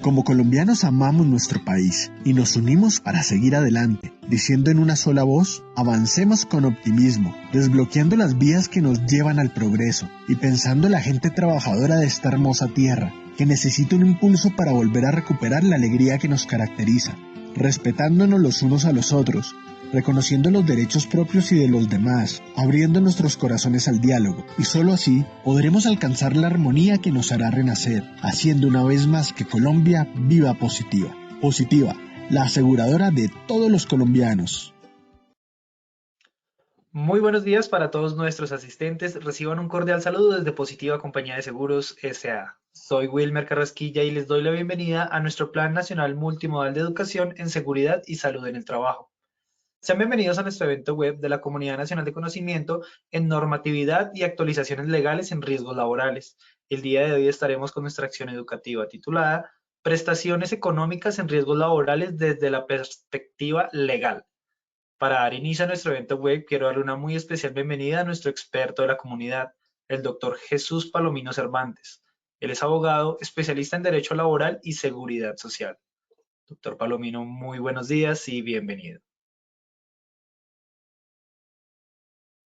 Como colombianos amamos nuestro país y nos unimos para seguir adelante, diciendo en una sola voz, avancemos con optimismo, desbloqueando las vías que nos llevan al progreso y pensando en la gente trabajadora de esta hermosa tierra, que necesita un impulso para volver a recuperar la alegría que nos caracteriza, respetándonos los unos a los otros, reconociendo los derechos propios y de los demás, abriendo nuestros corazones al diálogo, y solo así podremos alcanzar la armonía que nos hará renacer, haciendo una vez más que Colombia viva positiva. Positiva, la aseguradora de todos los colombianos. Muy buenos días para todos nuestros asistentes. Reciban un cordial saludo desde Positiva Compañía de Seguros S.A. Soy Wilmer Carrasquilla y les doy la bienvenida a nuestro Plan Nacional Multimodal de Educación en Seguridad y Salud en el Trabajo. Sean bienvenidos a nuestro evento web de la Comunidad Nacional de Conocimiento en Normatividad y Actualizaciones Legales en Riesgos Laborales. El día de hoy estaremos con nuestra acción educativa titulada Prestaciones económicas en riesgos laborales desde la perspectiva legal. Para dar inicio a nuestro evento web, quiero darle una muy especial bienvenida a nuestro experto de la comunidad, el doctor Jesús Palomino Cervantes. Él es abogado, especialista en Derecho Laboral y Seguridad Social. Doctor Palomino, muy buenos días y bienvenido.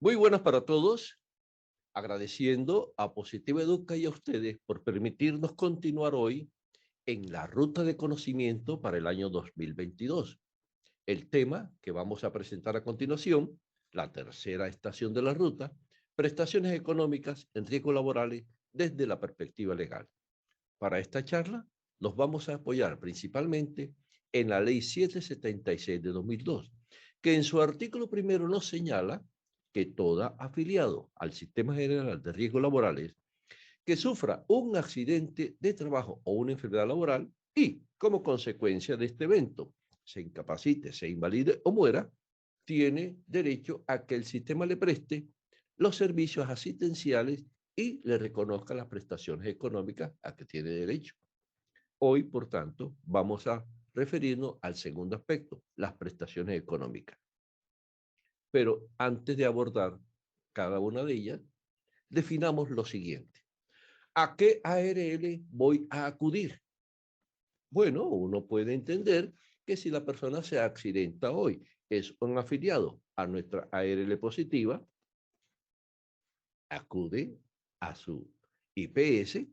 Muy buenas para todos, agradeciendo a Positiva Educa y a ustedes por permitirnos continuar hoy en la ruta de conocimiento para el año 2022. El tema que vamos a presentar a continuación, la tercera estación de la ruta, prestaciones económicas en riesgos laborales desde la perspectiva legal. Para esta charla nos vamos a apoyar principalmente en la Ley 776 de 2002, que en su artículo primero nos señala que todo afiliado al Sistema General de Riesgos Laborales que sufra un accidente de trabajo o una enfermedad laboral y, como consecuencia de este evento, se incapacite, se invalide o muera, tiene derecho a que el sistema le preste los servicios asistenciales y le reconozca las prestaciones económicas a que tiene derecho. Hoy, por tanto, vamos a referirnos al segundo aspecto, las prestaciones económicas. Pero antes de abordar cada una de ellas, definamos lo siguiente. ¿A qué ARL voy a acudir? Bueno, uno puede entender que si la persona se accidenta hoy, es un afiliado a nuestra ARL positiva, acude a su IPS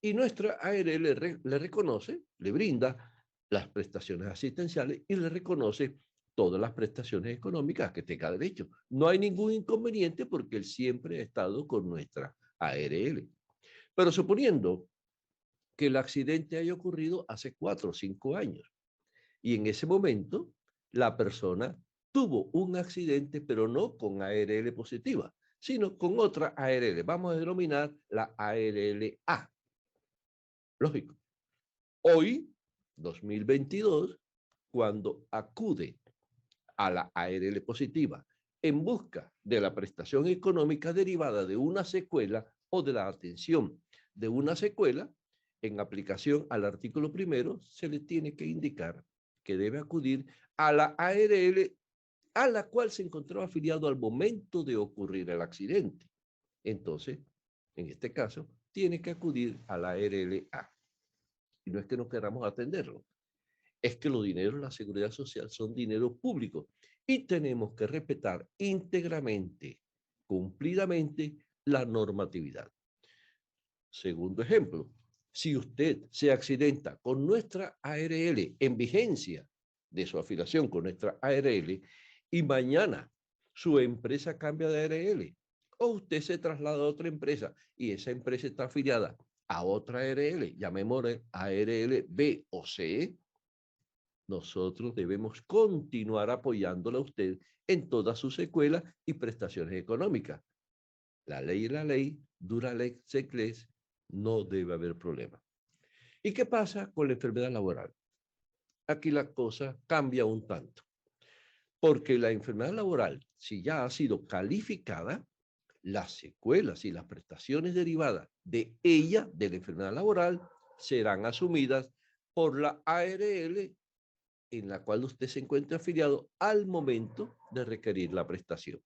y nuestra ARL le reconoce, le brinda las prestaciones asistenciales y le reconoce todas las prestaciones económicas que tenga derecho. No hay ningún inconveniente porque él siempre ha estado con nuestra ARL. Pero suponiendo que el accidente haya ocurrido hace 4 o 5 años y en ese momento la persona tuvo un accidente, pero no con ARL positiva, sino con otra ARL. Vamos a denominar la ARL-A. Lógico. Hoy, 2022, cuando acude a la ARL positiva en busca de la prestación económica derivada de una secuela o de la atención de una secuela, en aplicación al artículo primero, se le tiene que indicar que debe acudir a la ARL a la cual se encontraba afiliado al momento de ocurrir el accidente. Entonces, en este caso, tiene que acudir a la ARL-A. Y no es que no queramos atenderlo, es que los dineros de la seguridad social son dinero público y tenemos que respetar íntegramente, cumplidamente, la normatividad. Segundo ejemplo, si usted se accidenta con nuestra ARL en vigencia de su afiliación con nuestra ARL y mañana su empresa cambia de ARL o usted se traslada a otra empresa y esa empresa está afiliada a otra ARL, llamémosle ARL B o C, nosotros debemos continuar apoyándole a usted en todas sus secuelas y prestaciones económicas. La ley es la ley, dura lex secles, no debe haber problema. ¿Y qué pasa con la enfermedad laboral? Aquí la cosa cambia un tanto, porque la enfermedad laboral, si ya ha sido calificada, las secuelas y las prestaciones derivadas de ella, de la enfermedad laboral, serán asumidas por la ARL en la cual usted se encuentra afiliado al momento de requerir la prestación.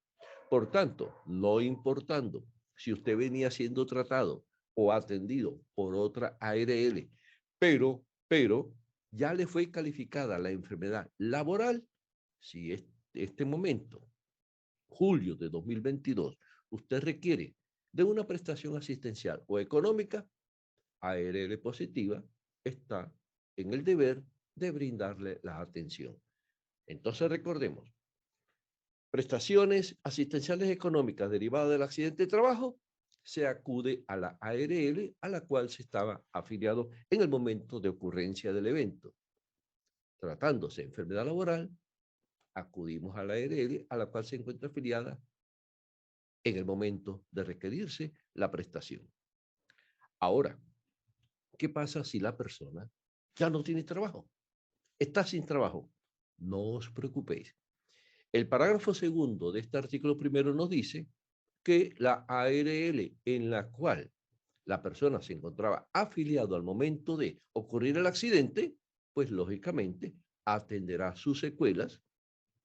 Por tanto, no importando si usted venía siendo tratado o atendido por otra ARL, pero pero ya le fue calificada la enfermedad laboral. Si es este momento, julio de 2022, usted requiere de una prestación asistencial o económica, ARL Positiva está en el deber de brindarle la atención. Entonces recordemos, prestaciones asistenciales económicas derivadas del accidente de trabajo, se acude a la ARL a la cual se estaba afiliado en el momento de ocurrencia del evento. Tratándose de enfermedad laboral, acudimos a la ARL a la cual se encuentra afiliada en el momento de requerirse la prestación. Ahora, ¿qué pasa si la persona ya no tiene trabajo? Está sin trabajo. No os preocupéis. El parágrafo segundo de este artículo primero nos dice que la ARL en la cual la persona se encontraba afiliado al momento de ocurrir el accidente, pues lógicamente atenderá sus secuelas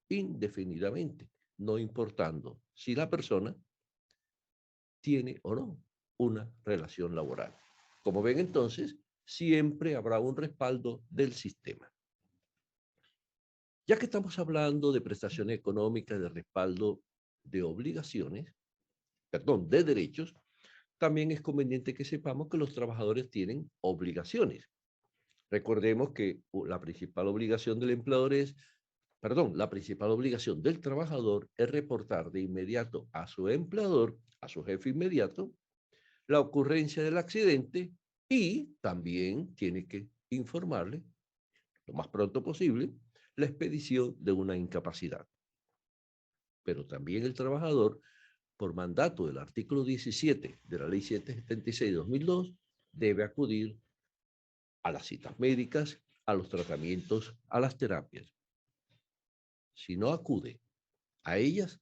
indefinidamente, no importando si la persona tiene o no una relación laboral. Como ven entonces, siempre habrá un respaldo del sistema. Ya que estamos hablando de prestaciones económicas, de respaldo de obligaciones, perdón, de derechos, también es conveniente que sepamos que los trabajadores tienen obligaciones. Recordemos que la principal obligación del empleador es, perdón, la principal obligación del trabajador es reportar de inmediato a su empleador, a su jefe inmediato, la ocurrencia del accidente y también tiene que informarle lo más pronto posible la expedición de una incapacidad. Pero también el trabajador, por mandato del artículo 17 de la Ley 776/2002, debe acudir a las citas médicas, a los tratamientos, a las terapias. Si no acude a ellas,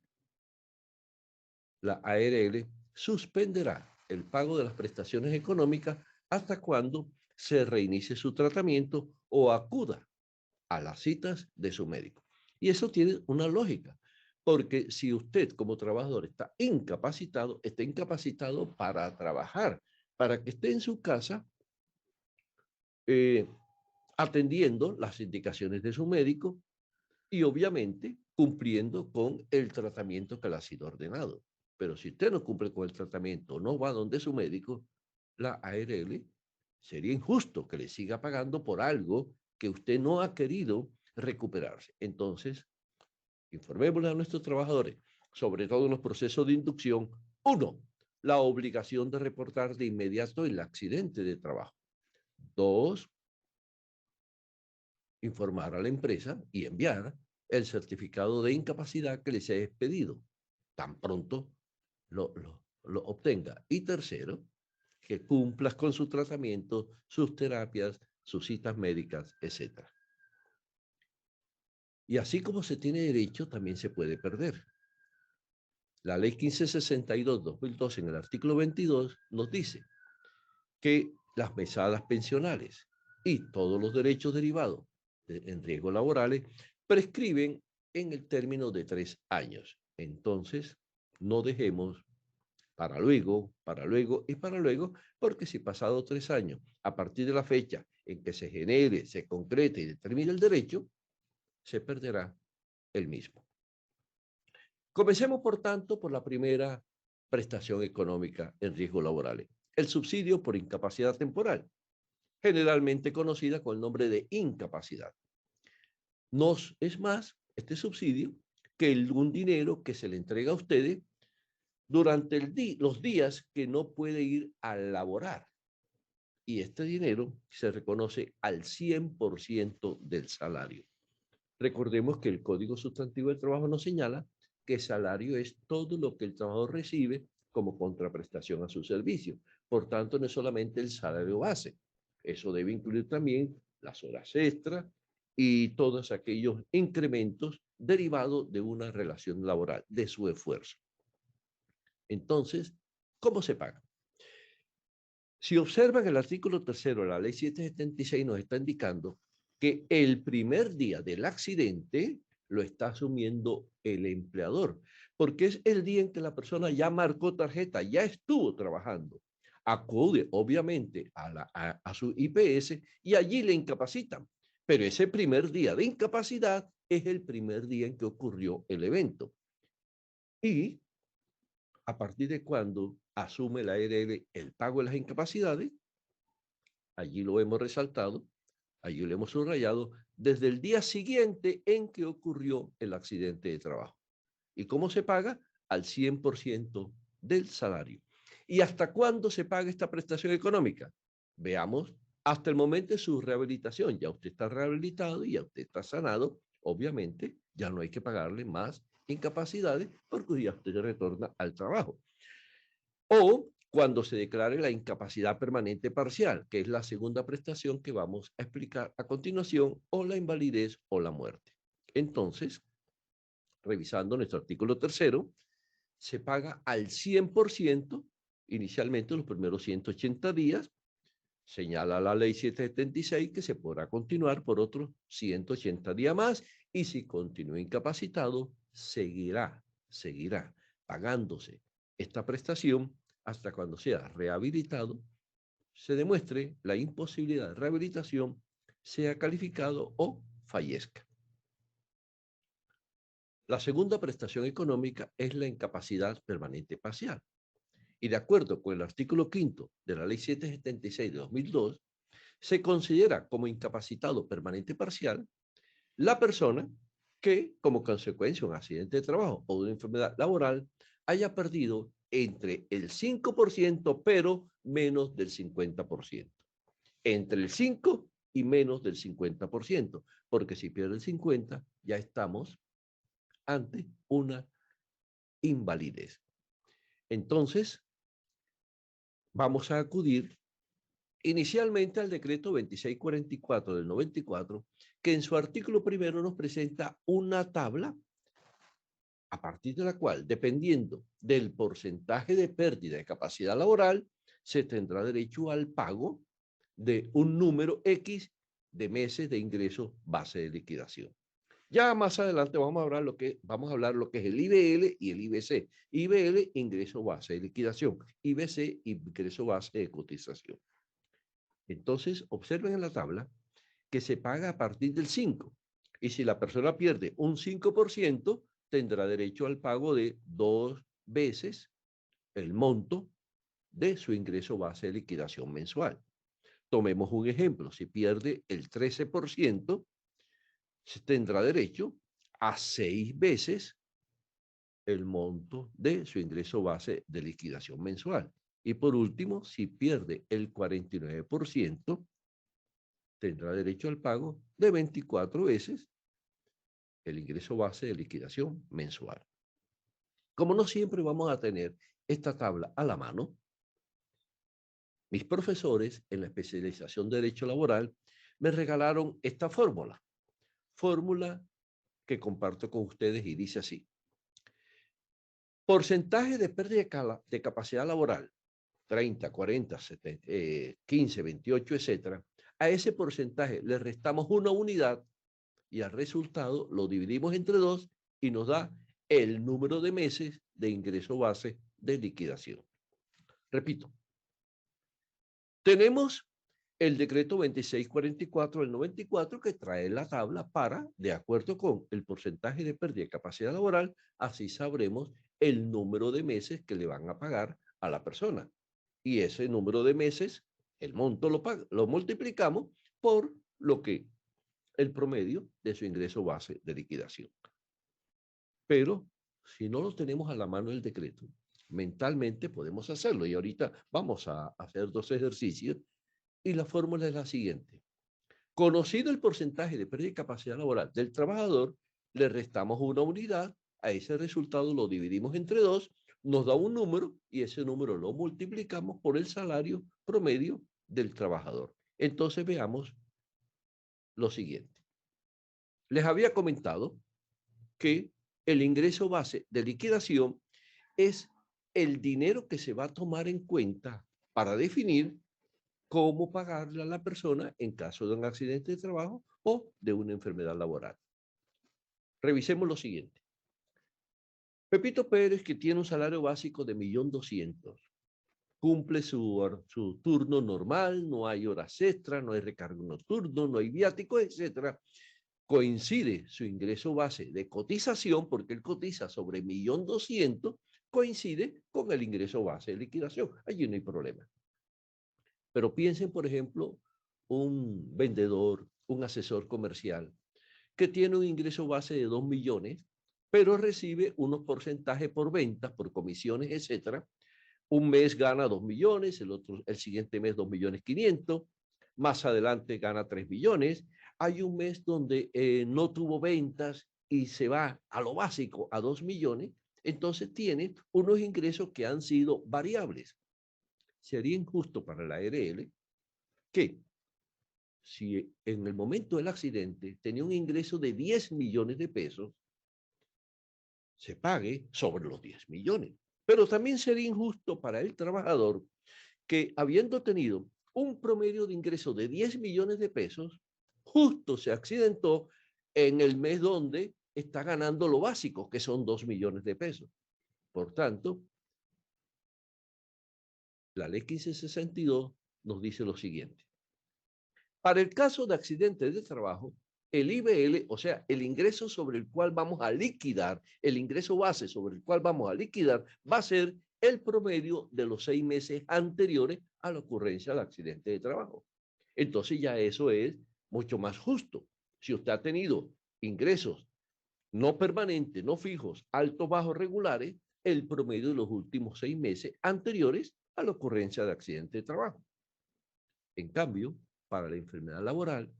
la ARL suspenderá el pago de las prestaciones económicas hasta cuando se reinicie su tratamiento o acuda a las citas de su médico. Y eso tiene una lógica, porque si usted como trabajador está incapacitado para trabajar, para que esté en su casa atendiendo las indicaciones de su médico y obviamente cumpliendo con el tratamiento que le ha sido ordenado. Pero si usted no cumple con el tratamiento, no va donde su médico, la ARL sería injusto que le siga pagando por algo que usted no ha querido recuperarse. Entonces, informémosle a nuestros trabajadores, sobre todo en los procesos de inducción. Uno, la obligación de reportar de inmediato el accidente de trabajo. Dos, informar a la empresa y enviar el certificado de incapacidad que les ha expedido, tan pronto lo obtenga. Y tercero, que cumplas con su tratamiento, sus terapias, sus citas médicas, etc. Y así como se tiene derecho, también se puede perder. La Ley 1562/2002 en el artículo 22 nos dice que las mesadas pensionales y todos los derechos derivados en riesgos laborales prescriben en el término de 3 años. Entonces, no dejemos para luego, porque si pasado 3 años, a partir de la fecha en que se genere, se concrete y determine el derecho, se perderá el mismo. Comencemos, por tanto, por la primera prestación económica en riesgos laborales, el subsidio por incapacidad temporal, generalmente conocida con el nombre de incapacidad. No es más este subsidio que un dinero que se le entrega a ustedes durante los días que no puede ir a laborar. Y este dinero se reconoce al 100% del salario. Recordemos que el Código Sustantivo del Trabajo nos señala que salario es todo lo que el trabajador recibe como contraprestación a su servicio. Por tanto, no es solamente el salario base. Eso debe incluir también las horas extras y todos aquellos incrementos derivados de una relación laboral, de su esfuerzo. Entonces, ¿cómo se paga? Si observan el artículo 3 de la Ley 776 nos está indicando que el primer día del accidente lo está asumiendo el empleador, porque es el día en que la persona ya marcó tarjeta, ya estuvo trabajando. acude obviamente a su IPS y allí le incapacitan. Pero ese primer día de incapacidad es el primer día en que ocurrió el evento. Y a partir de cuando asume la ARL el pago de las incapacidades, allí lo hemos resaltado, allí lo hemos subrayado, desde el día siguiente en que ocurrió el accidente de trabajo. ¿Y cómo se paga? Al 100% del salario. ¿Y hasta cuándo se paga esta prestación económica? Veamos, hasta el momento de su rehabilitación. Ya usted está rehabilitado y ya usted está sanado. Obviamente, ya no hay que pagarle más incapacidades porque ya usted retorna al trabajo. O cuando se declare la incapacidad permanente parcial, que es la segunda prestación que vamos a explicar a continuación, o la invalidez o la muerte. Entonces, revisando nuestro artículo 3º, se paga al 100%, inicialmente los primeros 180 días, señala la ley 776 que se podrá continuar por otros 180 días más, y si continúa incapacitado, seguirá pagándose esta prestación hasta cuando sea rehabilitado, se demuestre la imposibilidad de rehabilitación, sea calificado o fallezca. La segunda prestación económica es la incapacidad permanente parcial. Y de acuerdo con el artículo 5 de la Ley 776 de 2002, se considera como incapacitado permanente parcial la persona que, como consecuencia de un accidente de trabajo o de una enfermedad laboral, haya perdido entre el 5%, pero menos del 50%. Entre el 5 y menos del 50%, porque si pierde el 50%, ya estamos ante una invalidez. Entonces, vamos a acudir inicialmente al decreto 2644 del 94, que en su artículo primero nos presenta una tabla a partir de la cual, dependiendo del porcentaje de pérdida de capacidad laboral, se tendrá derecho al pago de un número X de meses de ingreso base de liquidación. Ya más adelante vamos a hablar lo que es el IBL y el IBC. IBL, ingreso base de liquidación. IBC, ingreso base de cotización. Entonces, observen en la tabla que se paga a partir del 5. Y si la persona pierde un 5%, tendrá derecho al pago de 2 veces el monto de su ingreso base de liquidación mensual. Tomemos un ejemplo. Si pierde el 13%, tendrá derecho a 6 veces el monto de su ingreso base de liquidación mensual. Y por último, si pierde el 49%, tendrá derecho al pago de 24 veces el ingreso base de liquidación mensual. Como no siempre vamos a tener esta tabla a la mano, mis profesores en la especialización de Derecho Laboral me regalaron esta fórmula que comparto con ustedes y dice así: porcentaje de pérdida de capacidad laboral, 30, 40, 70, 15, 28, etcétera. A ese porcentaje le restamos una unidad y al resultado lo dividimos entre 2 y nos da el número de meses de ingreso base de liquidación. Repito, tenemos el decreto 2644 del 94 que trae la tabla para, de acuerdo con el porcentaje de pérdida de capacidad laboral, así sabremos el número de meses que le van a pagar a la persona. Y ese número de meses, el monto lo multiplicamos por lo que el promedio de su ingreso base de liquidación. Pero si no lo tenemos a la mano el decreto, mentalmente podemos hacerlo. Y ahorita vamos a hacer 2 ejercicios y la fórmula es la siguiente. Conocido el porcentaje de pérdida de capacidad laboral del trabajador, le restamos una unidad, a ese resultado lo dividimos entre 2, nos da un número y ese número lo multiplicamos por el salario promedio del trabajador. Entonces veamos lo siguiente. Les había comentado que el ingreso base de liquidación es el dinero que se va a tomar en cuenta para definir cómo pagarle a la persona en caso de un accidente de trabajo o de una enfermedad laboral. Revisemos lo siguiente. Pepito Pérez, que tiene un salario básico de 1.200.000, cumple su turno normal, no hay horas extras, no hay recargo nocturno, no hay viáticos, etcétera. Coincide su ingreso base de cotización, porque él cotiza sobre 1.200.000, coincide con el ingreso base de liquidación. Allí no hay problema. Pero piensen, por ejemplo, un vendedor, un asesor comercial, que tiene un ingreso base de 2 millones, pero recibe unos porcentajes por ventas, por comisiones, etcétera. Un mes gana 2 millones, el siguiente mes 2.500.000, más adelante gana 3 millones. Hay un mes donde no tuvo ventas y se va a lo básico, a 2 millones, entonces tiene unos ingresos que han sido variables. Sería injusto para la ARL que si en el momento del accidente tenía un ingreso de 10 millones de pesos, se pague sobre los 10 millones. Pero también sería injusto para el trabajador que, habiendo tenido un promedio de ingreso de 10 millones de pesos, justo se accidentó en el mes donde está ganando lo básico, que son 2 millones de pesos. Por tanto, la ley 1562 nos dice lo siguiente. Para el caso de accidentes de trabajo, el IBL, o sea, el ingreso sobre el cual vamos a liquidar, el ingreso base sobre el cual vamos a liquidar, va a ser el promedio de los 6 meses anteriores a la ocurrencia del accidente de trabajo. Entonces ya eso es mucho más justo. Si usted ha tenido ingresos no permanentes, no fijos, altos, bajos, regulares, el promedio de los últimos 6 meses anteriores a la ocurrencia de accidente de trabajo. En cambio, para la enfermedad laboral,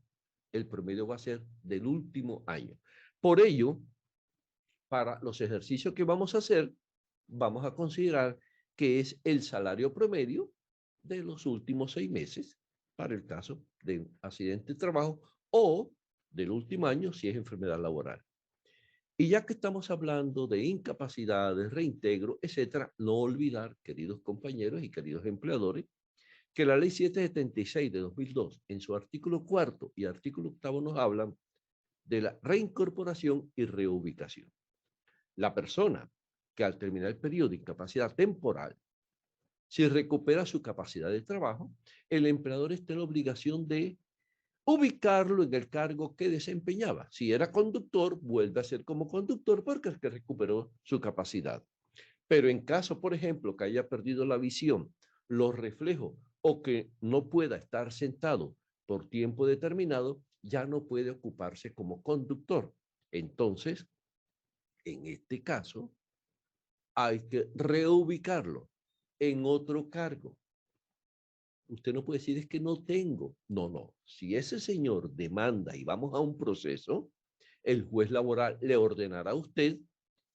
el promedio va a ser del último año. Por ello, para los ejercicios que vamos a hacer, vamos a considerar que es el salario promedio de los últimos 6 meses para el caso de accidente de trabajo o del último año si es enfermedad laboral. Y ya que estamos hablando de incapacidades, reintegro, etcétera, no olvidar, queridos compañeros y queridos empleadores, que la ley 776 de 2002, en su artículo 4 y artículo 8 nos hablan de la reincorporación y reubicación. La persona que al terminar el periodo de incapacidad temporal, si recupera su capacidad de trabajo, el empleador está en la obligación de ubicarlo en el cargo que desempeñaba. Si era conductor, vuelve a ser como conductor porque es que recuperó su capacidad. Pero en caso, por ejemplo, que haya perdido la visión, los reflejos o que no pueda estar sentado por tiempo determinado, ya no puede ocuparse como conductor. Entonces, en este caso, hay que reubicarlo en otro cargo. Usted no puede decir es que no tengo. No, no. Si ese señor demanda y vamos a un proceso, el juez laboral le ordenará a usted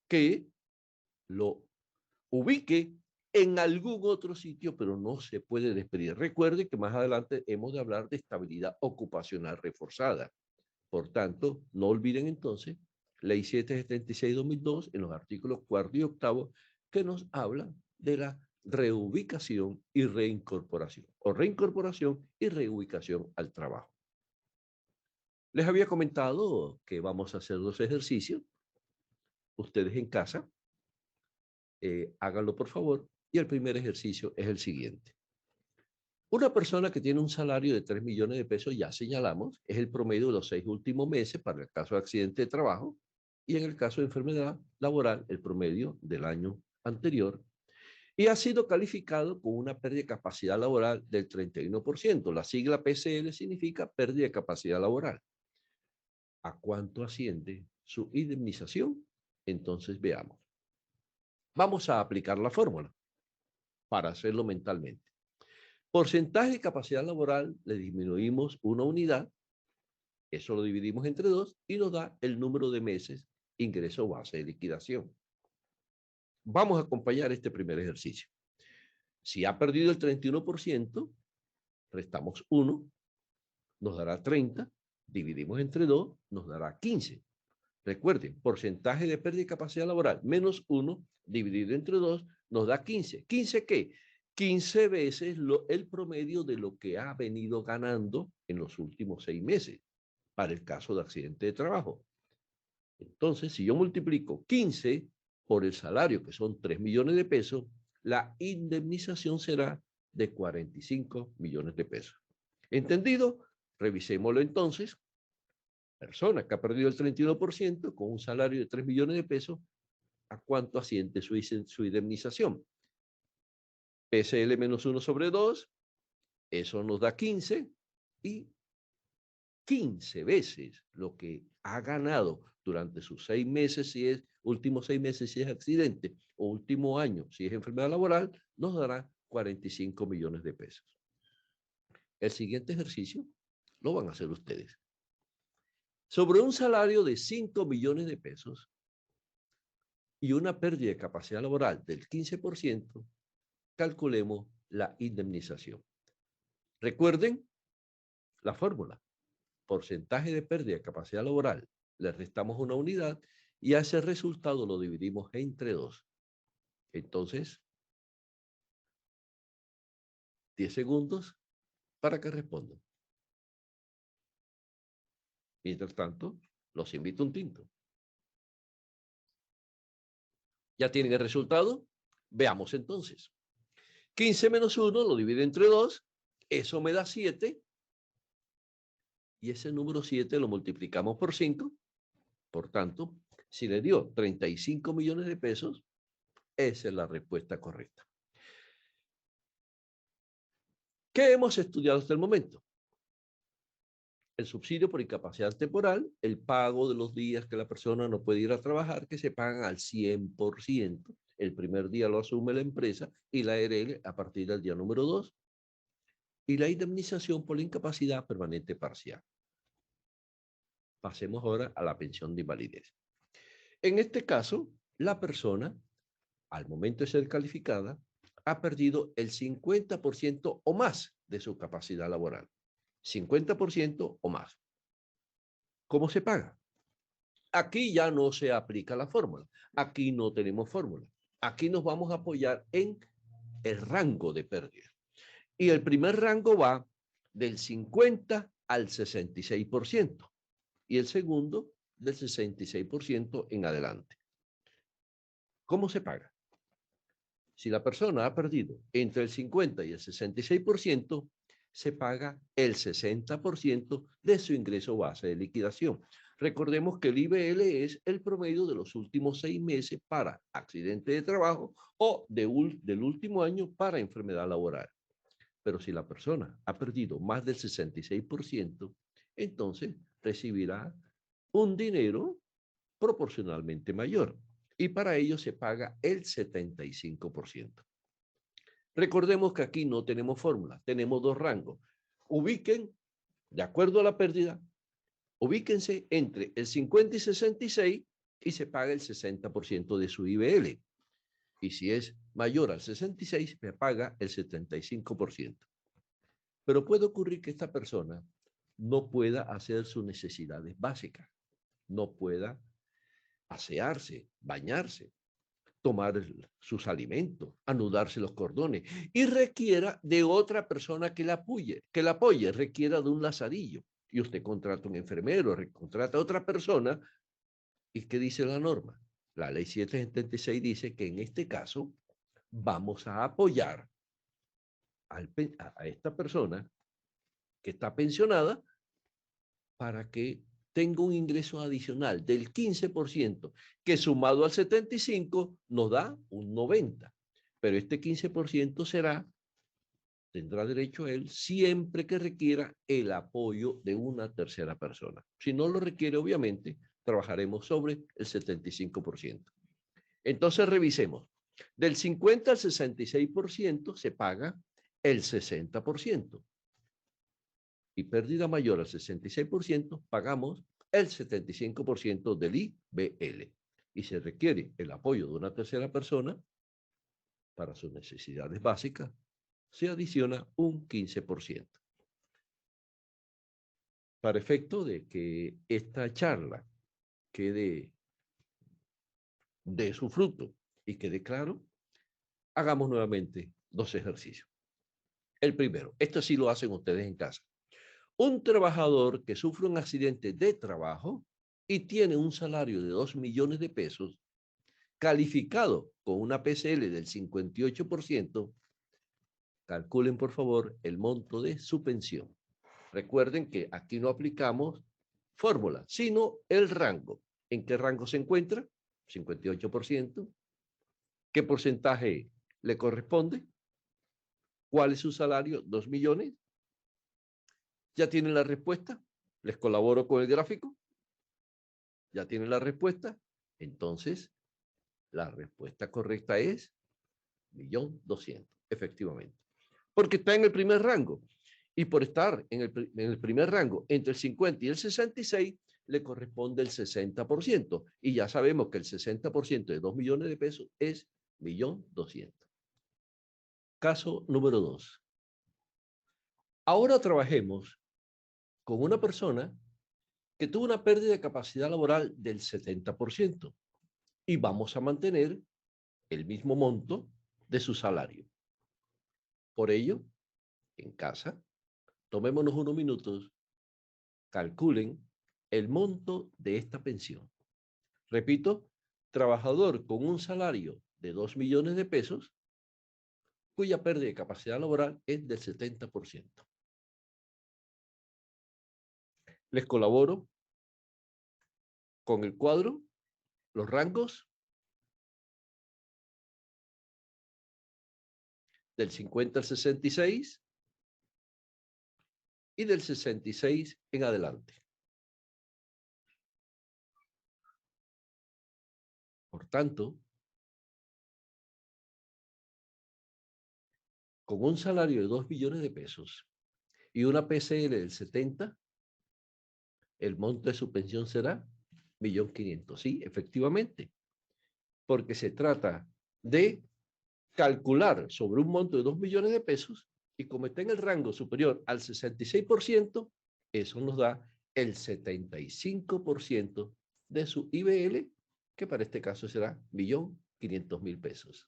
que lo ubique en algún otro sitio, pero no se puede despedir. Recuerde que más adelante hemos de hablar de estabilidad ocupacional reforzada. Por tanto, no olviden entonces Ley 776-2002 en los artículos 4 y 8 que nos hablan de la reubicación y reincorporación, o reincorporación y reubicación al trabajo. Les había comentado que vamos a hacer 2 ejercicios. Ustedes en casa, háganlo por favor. Y el primer ejercicio es el siguiente. Una persona que tiene un salario de 3 millones de pesos, ya señalamos, es el promedio de los 6 últimos meses para el caso de accidente de trabajo, y en el caso de enfermedad laboral, el promedio del año anterior, y ha sido calificado con una pérdida de capacidad laboral del 31%. La sigla PCL significa pérdida de capacidad laboral. ¿A cuánto asciende su indemnización? Entonces veamos. Vamos a aplicar la fórmula para hacerlo mentalmente. Porcentaje de capacidad laboral, le disminuimos una unidad, eso lo dividimos entre 2 y nos da el número de meses ingreso base de liquidación. Vamos a acompañar este primer ejercicio. Si ha perdido el 31%, restamos 1, nos dará 30, dividimos entre 2, nos dará 15. Recuerden, porcentaje de pérdida de capacidad laboral menos 1 dividido entre 2 nos da 15. ¿15 qué? 15 veces el promedio de lo que ha venido ganando en los últimos 6 meses para el caso de accidente de trabajo. Entonces, si yo multiplico 15 por el salario, que son 3 millones de pesos, la indemnización será de 45 millones de pesos. ¿Entendido? Revisémoslo entonces. Persona que ha perdido el 31% con un salario de 3 millones de pesos, ¿a cuánto asciende su indemnización? PSL menos 1 sobre 2, eso nos da 15, y 15 veces lo que ha ganado durante sus 6 meses, si es últimos 6 meses si es accidente, o último año si es enfermedad laboral, nos dará 45 millones de pesos. El siguiente ejercicio lo van a hacer ustedes. Sobre un salario de 5 millones de pesos y una pérdida de capacidad laboral del 15%, calculemos la indemnización. Recuerden la fórmula. Porcentaje de pérdida de capacidad laboral, le restamos una unidad y a ese resultado lo dividimos entre 2. Entonces, 10 segundos para que respondan. Mientras tanto, los invito a un tinto. ¿Ya tienen el resultado? Veamos entonces. 15 menos 1 lo divide entre 2, eso me da 7. Y ese número 7 lo multiplicamos por 5. Por tanto, si le dio 35 millones de pesos, esa es la respuesta correcta. ¿Qué hemos estudiado hasta el momento? El subsidio por incapacidad temporal, el pago de los días que la persona no puede ir a trabajar, que se pagan al 100%. El primer día lo asume la empresa y la ARL a partir del día número 2. Y la indemnización por la incapacidad permanente parcial. Pasemos ahora a la pensión de invalidez. En este caso, la persona, al momento de ser calificada, ha perdido el 50% o más de su capacidad laboral. 50% o más. ¿Cómo se paga? Aquí ya no se aplica la fórmula. Aquí no tenemos fórmula. Aquí nos vamos a apoyar en el rango de pérdida. Y el primer rango va del 50 al 66%. Y el segundo del 66% en adelante. ¿Cómo se paga? Si la persona ha perdido entre el 50 y el 66%, se paga el 60% de su ingreso base de liquidación. Recordemos que el IBL es el promedio de los últimos 6 meses para accidente de trabajo o del último año para enfermedad laboral. Pero si la persona ha perdido más del 66%, entonces recibirá un dinero proporcionalmente mayor. Y para ello se paga el 75%. Recordemos que aquí no tenemos fórmula, tenemos 2 rangos. Ubiquen, de acuerdo a la pérdida, ubíquense entre el 50 y 66 y se paga el 60% de su IBL. Y si es mayor al 66, se paga el 75%. Pero puede ocurrir que esta persona no pueda hacer sus necesidades básicas, no pueda asearse, bañarse, tomar sus alimentos, anudarse los cordones y requiera de otra persona que la apoye, requiera de un lazarillo. Y usted contrata a un enfermero, contrata a otra persona. ¿Y qué dice la norma? La ley 776 dice que en este caso vamos a apoyar a esta persona que está pensionada para que tenga un ingreso adicional del 15%, que sumado al 75% nos da un 90%. Pero este 15% tendrá derecho a él siempre que requiera el apoyo de una tercera persona. Si no lo requiere, obviamente, trabajaremos sobre el 75%. Entonces, revisemos. Del 50 al 66% se paga el 60%. Y pérdida mayor al 66%, pagamos el 75% del IBL. Y se requiere el apoyo de una tercera persona para sus necesidades básicas, se adiciona un 15%. Para efecto de que esta charla quede de su fruto y quede claro, hagamos nuevamente 2 ejercicios. El primero, esto sí lo hacen ustedes en casa. Un trabajador que sufre un accidente de trabajo y tiene un salario de 2 millones de pesos calificado con una PCL del 58%, calculen por favor el monto de su pensión. Recuerden que aquí no aplicamos fórmula, sino el rango. ¿En qué rango se encuentra? 58%. ¿Qué porcentaje le corresponde? ¿Cuál es su salario? 2 millones. ¿Ya tienen la respuesta? ¿Les colaboro con el gráfico? ¿Ya tienen la respuesta? Entonces, la respuesta correcta es 1.200.000, efectivamente. Porque está en el primer rango. Y por estar en el primer rango, entre el 50 y el 66, le corresponde el 60%. Y ya sabemos que el 60% de 2 millones de pesos es 1.200.000. Caso número 2. Ahora trabajemos con una persona que tuvo una pérdida de capacidad laboral del 70% y vamos a mantener el mismo monto de su salario. Por ello, en casa, tomémonos unos minutos, calculen el monto de esta pensión. Repito, trabajador con un salario de 2 millones de pesos, cuya pérdida de capacidad laboral es del 70%. Les colaboro con el cuadro, los rangos del 50 al 66 y del 66 en adelante. Por tanto, con un salario de 2 millones de pesos y una PCL del 70, el monto de su pensión será 1.500.000. Sí, efectivamente, porque se trata de calcular sobre un monto de 2 millones de pesos y como está en el rango superior al 66%, eso nos da el 75% de su IBL, que para este caso será 1.500.000 pesos.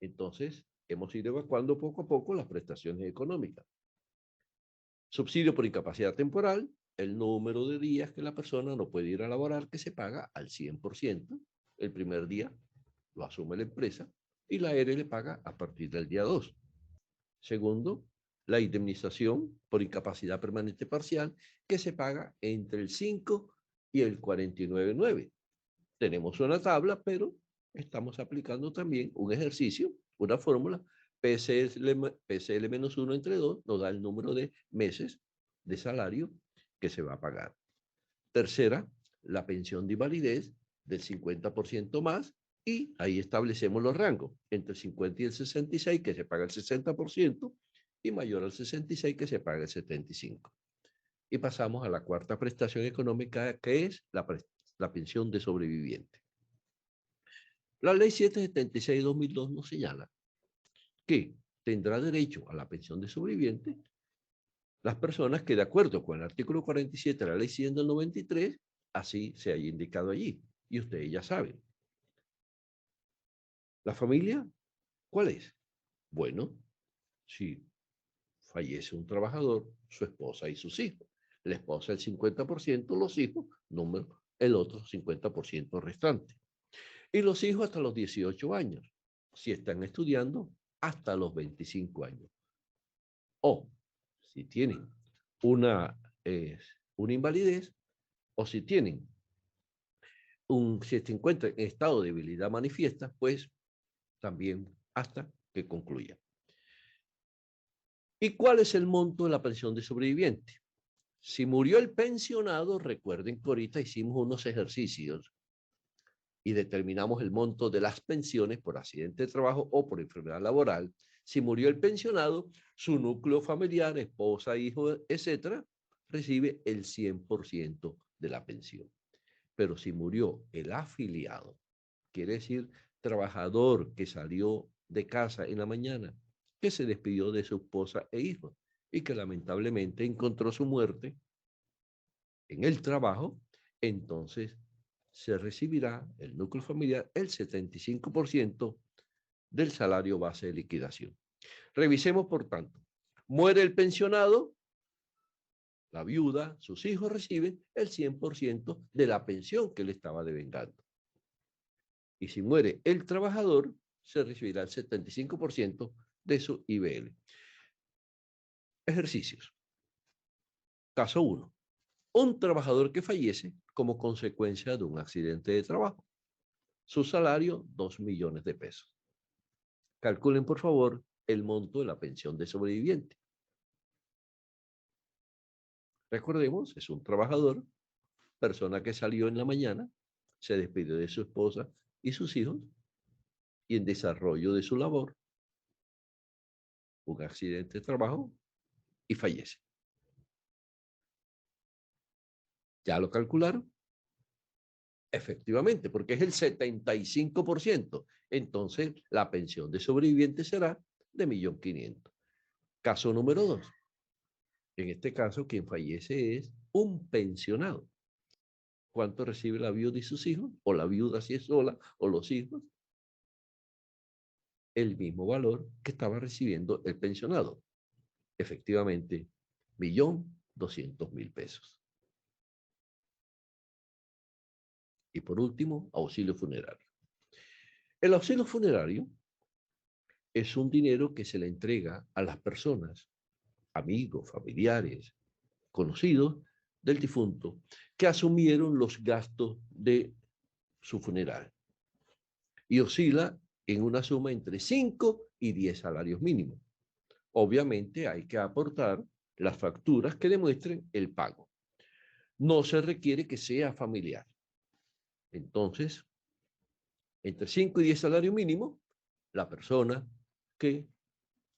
Entonces, hemos ido evacuando poco a poco las prestaciones económicas. Subsidio por incapacidad temporal, el número de días que la persona no puede ir a laborar, que se paga al 100%. El primer día lo asume la empresa y la ARL le paga a partir del día 2. Segundo, la indemnización por incapacidad permanente parcial, que se paga entre el 5 y el 49.9. Tenemos una tabla, pero estamos aplicando también un ejercicio, una fórmula. PCL menos 1 entre 2 nos da el número de meses de salario que se va a pagar. Tercera, la pensión de invalidez del 50% más, y ahí establecemos los rangos, entre el 50 y el 66, que se paga el 60%, y mayor al 66, que se paga el 75%. Y pasamos a la cuarta prestación económica, que es la pensión de sobreviviente. La ley 776/2002 nos señala que tendrá derecho a la pensión de sobreviviente las personas que, de acuerdo con el artículo 47 de la ley 100 del 93, así se haya indicado allí. Y ustedes ya saben. ¿La familia cuál es? Bueno, si fallece un trabajador, su esposa y sus hijos. La esposa el 50%, los hijos, el otro 50% restante. Y los hijos hasta los 18 años, si están estudiando hasta los 25 años. O si tienen una invalidez, o si tienen si se encuentran en estado de debilidad manifiesta, pues también hasta que concluya. ¿Y cuál es el monto de la pensión de sobreviviente? Si murió el pensionado, recuerden que ahorita hicimos unos ejercicios y determinamos el monto de las pensiones por accidente de trabajo o por enfermedad laboral. Si murió el pensionado, su núcleo familiar, esposa, hijo, etcétera, recibe el 100% de la pensión. Pero si murió el afiliado, quiere decir trabajador que salió de casa en la mañana, que se despidió de su esposa e hijos y que lamentablemente encontró su muerte en el trabajo, entonces se recibirá el núcleo familiar el 75% del salario base de liquidación. Revisemos, por tanto. Muere el pensionado, la viuda, sus hijos reciben el 100% de la pensión que le estaba devengando. Y si muere el trabajador, se recibirá el 75% de su IBL. Ejercicios. Caso 1. Un trabajador que fallece como consecuencia de un accidente de trabajo. Su salario, 2 millones de pesos. Calculen, por favor, el monto de la pensión de sobreviviente. Recordemos, es un trabajador, persona que salió en la mañana, se despidió de su esposa y sus hijos, y en desarrollo de su labor, un accidente de trabajo y fallece. ¿Ya lo calcularon? Efectivamente, porque es el 75%. Entonces, la pensión de sobreviviente será de 1.500.000. Caso número 2. En este caso, quien fallece es un pensionado. ¿Cuánto recibe la viuda y sus hijos? O la viuda si es sola, o los hijos. El mismo valor que estaba recibiendo el pensionado. Efectivamente, 1.200.000 pesos. Y por último, auxilio funerario. El auxilio funerario es un dinero que se le entrega a las personas, amigos, familiares, conocidos del difunto, que asumieron los gastos de su funeral. Y oscila en una suma entre 5 y 10 salarios mínimos. Obviamente hay que aportar las facturas que demuestren el pago. No se requiere que sea familiar. Entonces, entre 5 y 10 salarios mínimos, la persona que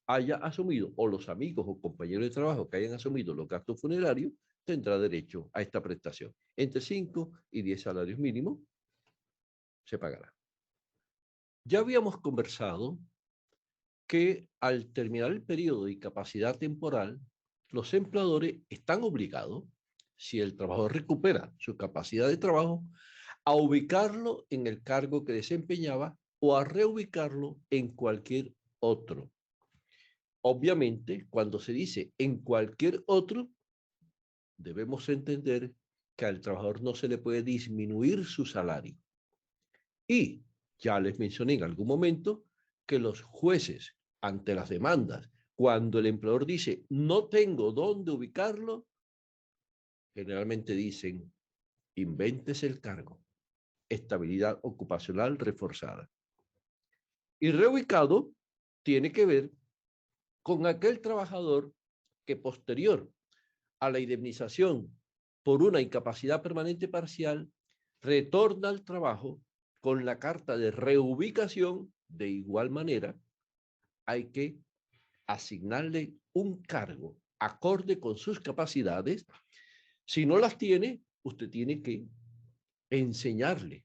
haya asumido, o los amigos o compañeros de trabajo que hayan asumido los gastos funerarios, tendrá derecho a esta prestación. Entre 5 y 10 salarios mínimos se pagará. Ya habíamos conversado que al terminar el periodo de incapacidad temporal, los empleadores están obligados, si el trabajador recupera su capacidad de trabajo, a ubicarlo en el cargo que desempeñaba o a reubicarlo en cualquier otro. Obviamente, cuando se dice en cualquier otro, debemos entender que al trabajador no se le puede disminuir su salario. Y ya les mencioné en algún momento que los jueces, ante las demandas, cuando el empleador dice no tengo dónde ubicarlo, generalmente dicen invéntese el cargo, estabilidad ocupacional reforzada. Y reubicado tiene que ver con aquel trabajador que posterior a la indemnización por una incapacidad permanente parcial retorna al trabajo con la carta de reubicación. De igual manera, hay que asignarle un cargo acorde con sus capacidades. Si no las tiene, usted tiene que enseñarle,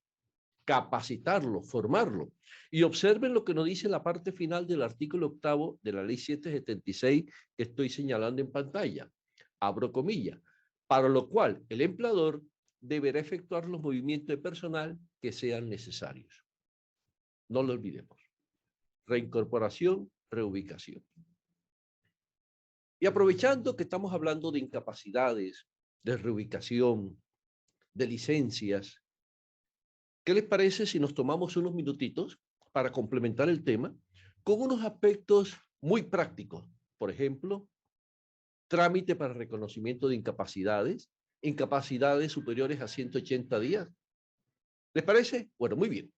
capacitarlo, formarlo. Y observen lo que nos dice la parte final del artículo 8 de la ley 776 que estoy señalando en pantalla. Abro comillas. Para lo cual el empleador deberá efectuar los movimientos de personal que sean necesarios. No lo olvidemos. Reincorporación, reubicación. Y aprovechando que estamos hablando de incapacidades, de reubicación, de licencias, ¿qué les parece si nos tomamos unos minutitos para complementar el tema con unos aspectos muy prácticos? Por ejemplo, trámite para reconocimiento de incapacidades, incapacidades superiores a 180 días. ¿Les parece? Bueno, muy bien.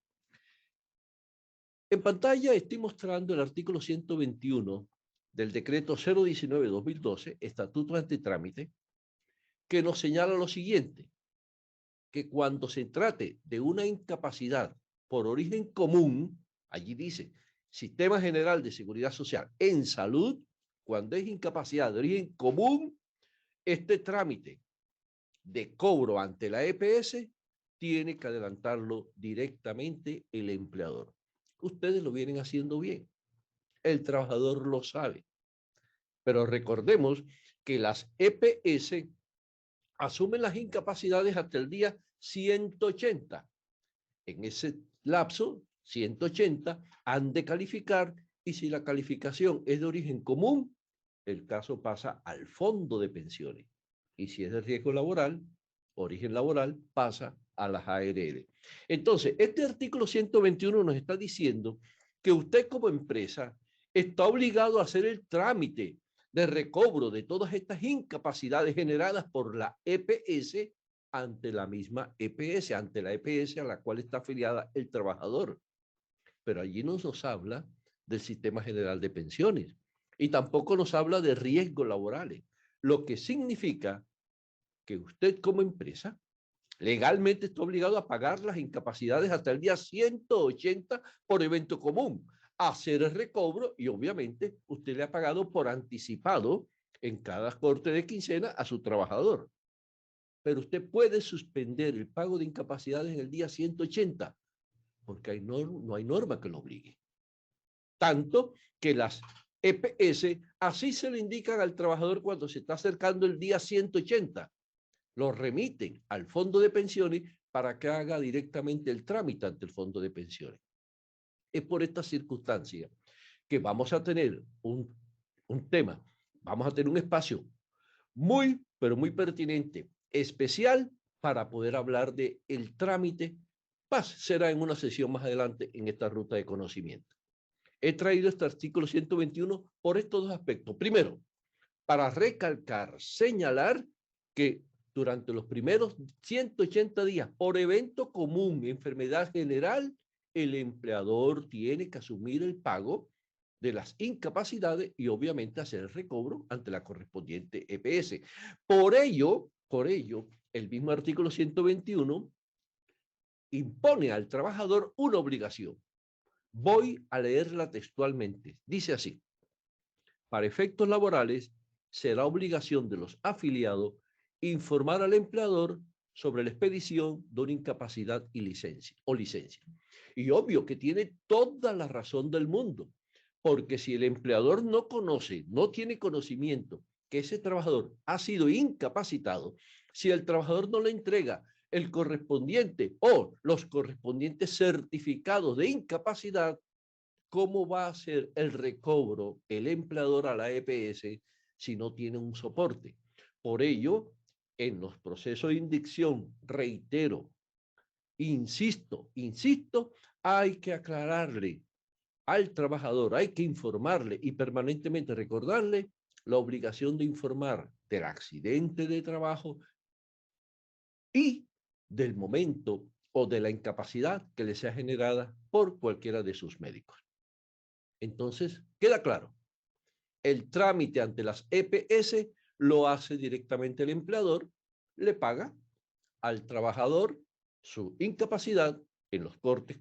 En pantalla estoy mostrando el artículo 121 del decreto 019-2012, Estatuto ante Trámite, que nos señala lo siguiente, que cuando se trate de una incapacidad por origen común, allí dice, Sistema General de Seguridad Social en Salud, cuando es incapacidad de origen común, este trámite de cobro ante la EPS tiene que adelantarlo directamente el empleador. Ustedes lo vienen haciendo bien. El trabajador lo sabe. Pero recordemos que las EPS asumen las incapacidades hasta el día 180. En ese lapso, 180, han de calificar y si la calificación es de origen común, el caso pasa al fondo de pensiones. Y si es de riesgo laboral, origen laboral, pasa a las ARL. Entonces, este artículo 121 nos está diciendo que usted como empresa está obligado a hacer el trámite de recobro de todas estas incapacidades generadas por la EPS ante la misma EPS, ante la EPS a la cual está afiliada el trabajador. Pero allí no nos habla del Sistema General de Pensiones y tampoco nos habla de riesgos laborales, lo que significa que usted como empresa legalmente está obligado a pagar las incapacidades hasta el día 180 por evento común, hacer el recobro y obviamente usted le ha pagado por anticipado en cada corte de quincena a su trabajador. Pero usted puede suspender el pago de incapacidades en el día 180 porque no hay norma que lo obligue. Tanto que las EPS así se le indican al trabajador cuando se está acercando el día 180. Lo remiten al fondo de pensiones para que haga directamente el trámite ante el fondo de pensiones. Es por esta circunstancia que vamos a tener un tema, vamos a tener un espacio muy, pero muy pertinente, especial para poder hablar de el trámite. Será en una sesión más adelante en esta ruta de conocimiento. He traído este artículo 121 por estos dos aspectos. Primero, para recalcar, señalar que durante los primeros 180 días, por evento común, enfermedad general, el empleador tiene que asumir el pago de las incapacidades y obviamente hacer el recobro ante la correspondiente EPS. Por ello, el mismo artículo 121 impone al trabajador una obligación. Voy a leerla textualmente. Dice así: para efectos laborales, será obligación de los afiliados informar al empleador sobre la expedición de una incapacidad y licencia. Y obvio que tiene toda la razón del mundo, porque si el empleador no conoce, no tiene conocimiento que ese trabajador ha sido incapacitado, si el trabajador no le entrega el correspondiente o los correspondientes certificados de incapacidad, ¿cómo va a hacer el recobro el empleador a la EPS si no tiene un soporte? Por ello, en los procesos de inducción, reitero, insisto, hay que aclararle al trabajador, hay que informarle y permanentemente recordarle la obligación de informar del accidente de trabajo y del momento o de la incapacidad que le sea generada por cualquiera de sus médicos. Entonces, queda claro, el trámite ante las EPS lo hace directamente el empleador, le paga al trabajador su incapacidad en los cortes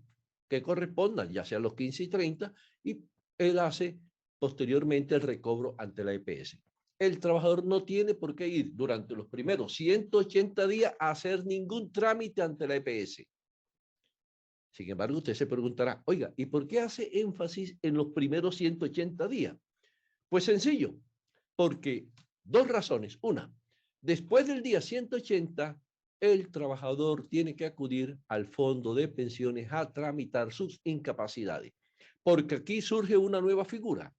que correspondan, ya sean los 15 y 30, y él hace posteriormente el recobro ante la EPS. El trabajador no tiene por qué ir durante los primeros 180 días a hacer ningún trámite ante la EPS. Sin embargo, usted se preguntará, oiga, ¿y por qué hace énfasis en los primeros 180 días? Pues sencillo, porque dos razones. Una, después del día 180, el trabajador tiene que acudir al fondo de pensiones a tramitar sus incapacidades. Porque aquí surge una nueva figura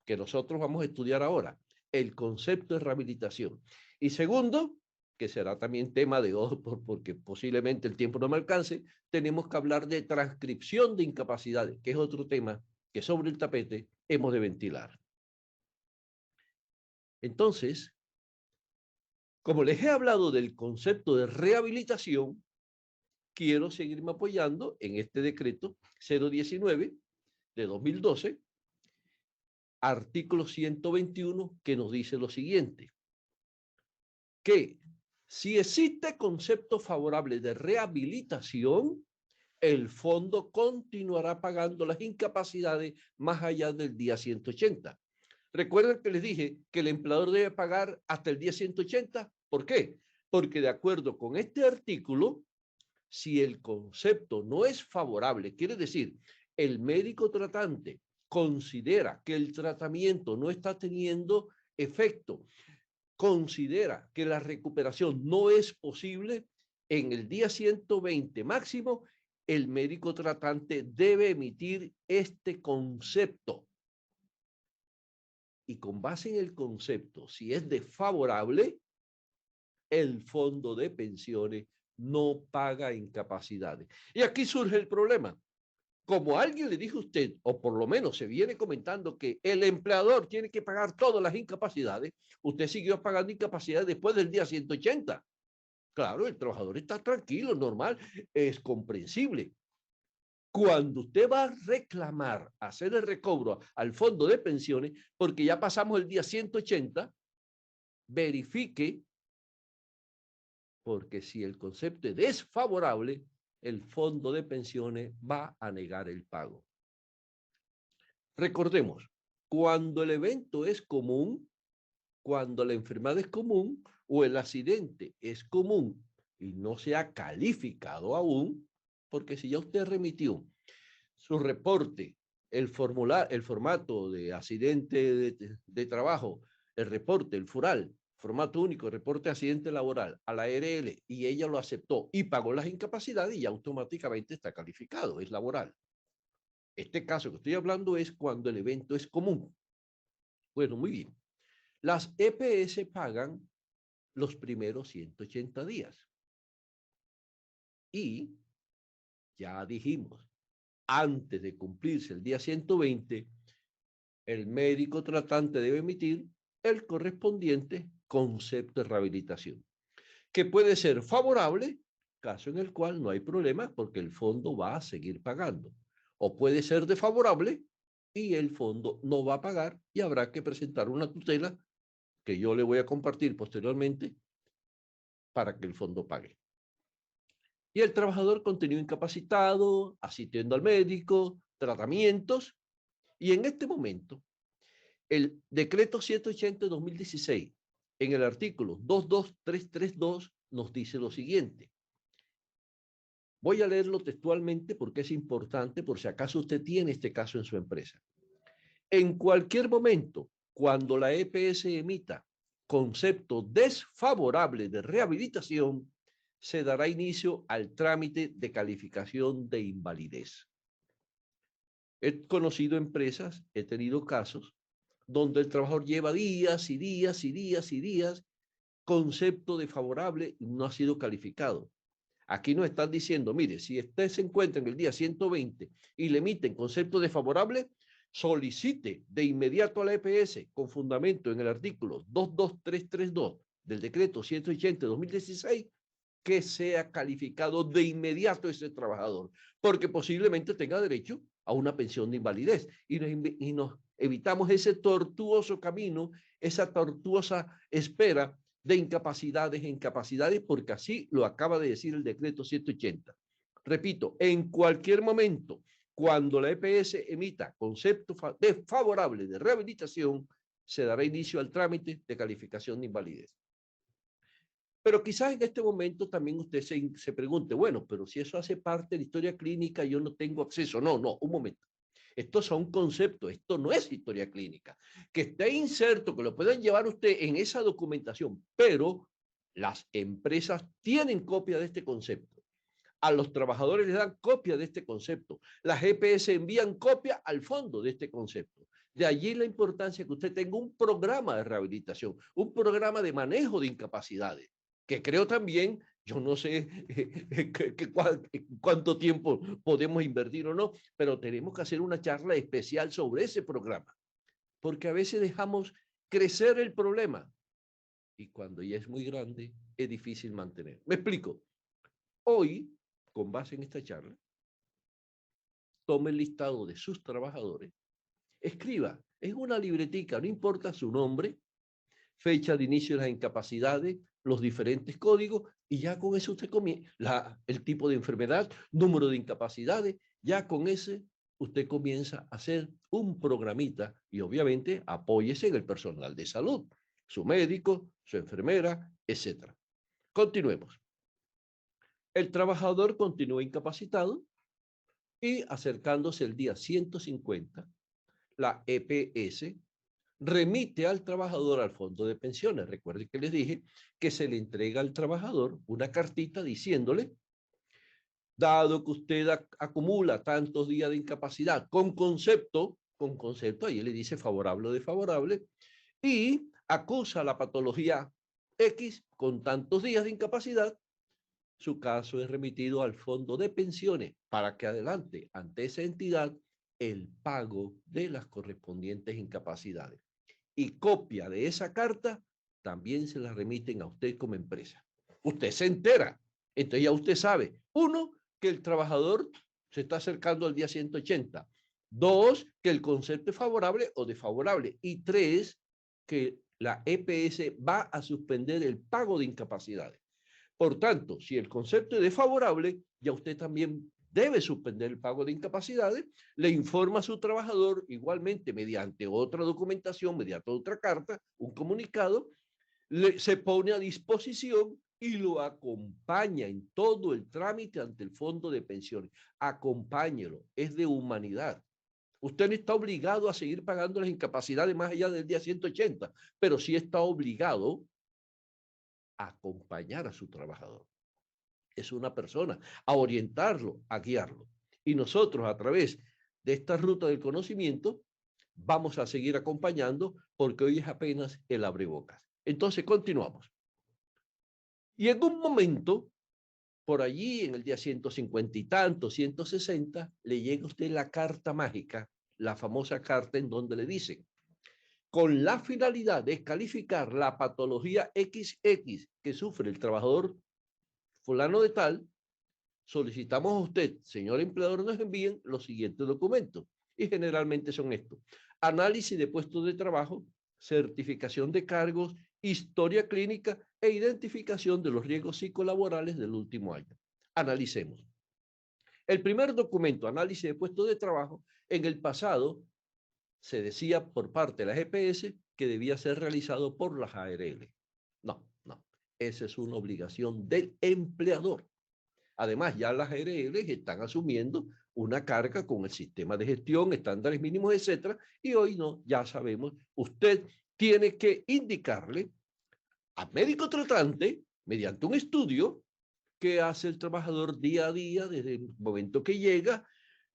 que nosotros vamos a estudiar ahora, el concepto de rehabilitación. Y segundo, que será también tema de hoy, porque posiblemente el tiempo no me alcance, tenemos que hablar de transcripción de incapacidades, que es otro tema que sobre el tapete hemos de ventilar. Entonces, como les he hablado del concepto de rehabilitación, quiero seguirme apoyando en este decreto 019 de 2012, artículo 121, que nos dice lo siguiente, que si existe concepto favorable de rehabilitación, el fondo continuará pagando las incapacidades más allá del día 180. Recuerden que les dije que el empleador debe pagar hasta el día 180. ¿Por qué? Porque de acuerdo con este artículo, si el concepto no es favorable, quiere decir, el médico tratante considera que el tratamiento no está teniendo efecto, considera que la recuperación no es posible, en el día 120 máximo, el médico tratante debe emitir este concepto. Y con base en el concepto, si es desfavorable, el fondo de pensiones no paga incapacidades. Y aquí surge el problema. Como alguien le dijo a usted, o por lo menos se viene comentando que el empleador tiene que pagar todas las incapacidades, usted siguió pagando incapacidades después del día 180. Claro, el trabajador está tranquilo, normal, es comprensible. Cuando usted va a reclamar, hacer el recobro al fondo de pensiones, porque ya pasamos el día 180, verifique, porque si el concepto es desfavorable, el fondo de pensiones va a negar el pago. Recordemos, cuando el evento es común, cuando la enfermedad es común o el accidente es común y no se ha calificado aún, porque si ya usted remitió su reporte, el formato de accidente de trabajo, el reporte, el FURAL, formato único, reporte de accidente laboral, a la ARL, y ella lo aceptó y pagó las incapacidades y ya automáticamente está calificado, es laboral. Este caso que estoy hablando es cuando el evento es común. Bueno, muy bien. Las EPS pagan los primeros 180 días. Y ya dijimos, antes de cumplirse el día 120, el médico tratante debe emitir el correspondiente concepto de rehabilitación, que puede ser favorable, caso en el cual no hay problema porque el fondo va a seguir pagando, o puede ser desfavorable y el fondo no va a pagar y habrá que presentar una tutela que yo le voy a compartir posteriormente para que el fondo pague. Y el trabajador continúa incapacitado, asistiendo al médico, tratamientos, y en este momento, el decreto 180 de 2016, en el artículo 22332, nos dice lo siguiente. Voy a leerlo textualmente porque es importante por si acaso usted tiene este caso en su empresa. En cualquier momento, cuando la EPS emita concepto desfavorable de rehabilitación, se dará inicio al trámite de calificación de invalidez. He conocido empresas, he tenido casos, donde el trabajador lleva días y días y días y días, concepto desfavorable y no ha sido calificado. Aquí nos están diciendo, mire, si usted se encuentra en el día 120 y le emiten concepto desfavorable, solicite de inmediato a la EPS con fundamento en el artículo 22332 del decreto 180 de 2016 que sea calificado de inmediato ese trabajador, porque posiblemente tenga derecho a una pensión de invalidez y nos evitamos ese tortuoso camino, esa tortuosa espera de incapacidades e incapacidades, porque así lo acaba de decir el decreto 180. Repito, en cualquier momento, cuando la EPS emita concepto favorable de rehabilitación, se dará inicio al trámite de calificación de invalidez. Pero quizás en este momento también usted se pregunte, bueno, pero si eso hace parte de la historia clínica, yo no tengo acceso. No, no, un momento. Estos son conceptos, esto no es historia clínica. Que esté inserto, que lo puedan llevar usted en esa documentación, pero las empresas tienen copia de este concepto. A los trabajadores les dan copia de este concepto. Las EPS envían copia al fondo de este concepto. De allí la importancia que usted tenga un programa de rehabilitación, un programa de manejo de incapacidades, que creo también, yo no sé cuánto tiempo podemos invertir o no, pero tenemos que hacer una charla especial sobre ese programa, porque a veces dejamos crecer el problema y cuando ya es muy grande es difícil mantener. Me explico. Hoy, con base en esta charla, tome el listado de sus trabajadores, escriba en una libretica, no importa su nombre, fecha de inicio de las incapacidades, los diferentes códigos, y ya con eso usted comienza, el tipo de enfermedad, número de incapacidades, ya con ese usted comienza a hacer un programita y obviamente apóyese en el personal de salud, su médico, su enfermera, etc. Continuemos. El trabajador continúa incapacitado y acercándose el día 150, la EPS remite al trabajador al fondo de pensiones. Recuerden que les dije que se le entrega al trabajador una cartita diciéndole, dado que usted acumula tantos días de incapacidad con concepto, ahí le dice favorable o desfavorable, y acusa la patología X con tantos días de incapacidad, su caso es remitido al fondo de pensiones para que adelante ante esa entidad el pago de las correspondientes incapacidades. Y copia de esa carta también se la remiten a usted como empresa. Usted se entera. Entonces ya usted sabe, uno, que el trabajador se está acercando al día 180. Dos, que el concepto es favorable o desfavorable. Y tres, que la EPS va a suspender el pago de incapacidades. Por tanto, si el concepto es desfavorable, ya usted también debe suspender el pago de incapacidades, le informa a su trabajador igualmente mediante otra documentación, mediante otra carta, un comunicado, se pone a disposición y lo acompaña en todo el trámite ante el fondo de pensiones. Acompáñelo, es de humanidad. Usted no está obligado a seguir pagando las incapacidades más allá del día 180, pero sí está obligado a acompañar a su trabajador. Es una persona, a orientarlo, a guiarlo. Y nosotros a través de esta ruta del conocimiento vamos a seguir acompañando porque hoy es apenas el abrebocas. Entonces continuamos. Y en un momento, por allí en el día 150 y tanto, 160, le llega a usted la carta mágica, la famosa carta en donde le dicen, con la finalidad de calificar la patología XX que sufre el trabajador fulano de tal, solicitamos a usted, señor empleador, nos envíen los siguientes documentos. Y generalmente son estos: análisis de puestos de trabajo, certificación de cargos, historia clínica e identificación de los riesgos psicolaborales del último año. Analicemos. El primer documento, análisis de puestos de trabajo, en el pasado se decía por parte de las EPS que debía ser realizado por las ARL. No. Esa es una obligación del empleador. Además, ya las ARL están asumiendo una carga con el sistema de gestión, estándares mínimos, etcétera, y hoy no, ya sabemos, usted tiene que indicarle al médico tratante, mediante un estudio, qué hace el trabajador día a día, desde el momento que llega,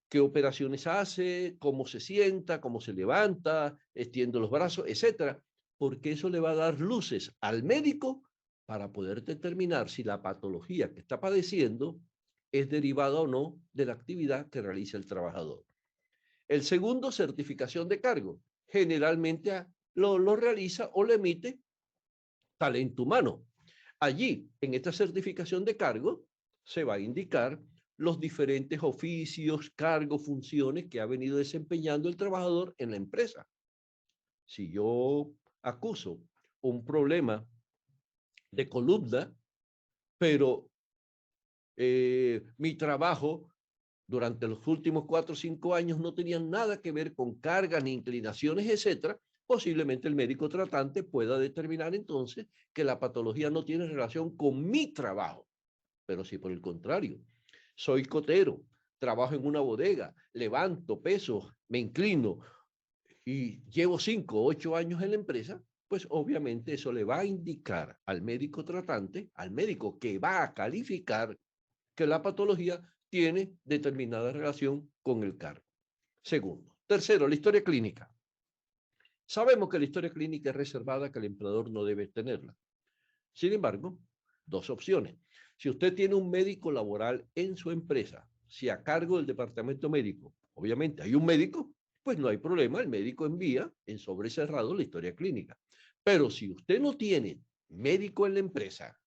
qué operaciones hace, cómo se sienta, cómo se levanta, extiende los brazos, etcétera, porque eso le va a dar luces al médico para poder determinar si la patología que está padeciendo es derivada o no de la actividad que realiza el trabajador. El segundo, certificación de cargo. Generalmente lo realiza o lo emite talento humano. Allí, en esta certificación de cargo, se va a indicar los diferentes oficios, cargos, funciones que ha venido desempeñando el trabajador en la empresa. Si yo acuso un problema de columna, pero mi trabajo durante los últimos 4 o 5 años no tenía nada que ver con cargas ni inclinaciones, etcétera, posiblemente el médico tratante pueda determinar entonces que la patología no tiene relación con mi trabajo. Pero si por el contrario, soy cotero, trabajo en una bodega, levanto pesos, me inclino y llevo 5 o 8 años en la empresa, pues obviamente eso le va a indicar al médico tratante, al médico que va a calificar que la patología tiene determinada relación con el cargo. Segundo. Tercero, la historia clínica. Sabemos que la historia clínica es reservada, que el empleador no debe tenerla. Sin embargo, dos opciones. Si usted tiene un médico laboral en su empresa, si a cargo del departamento médico, obviamente hay un médico, pues no hay problema, el médico envía en sobre cerrado la historia clínica. Pero si usted no tiene médico en la empresa,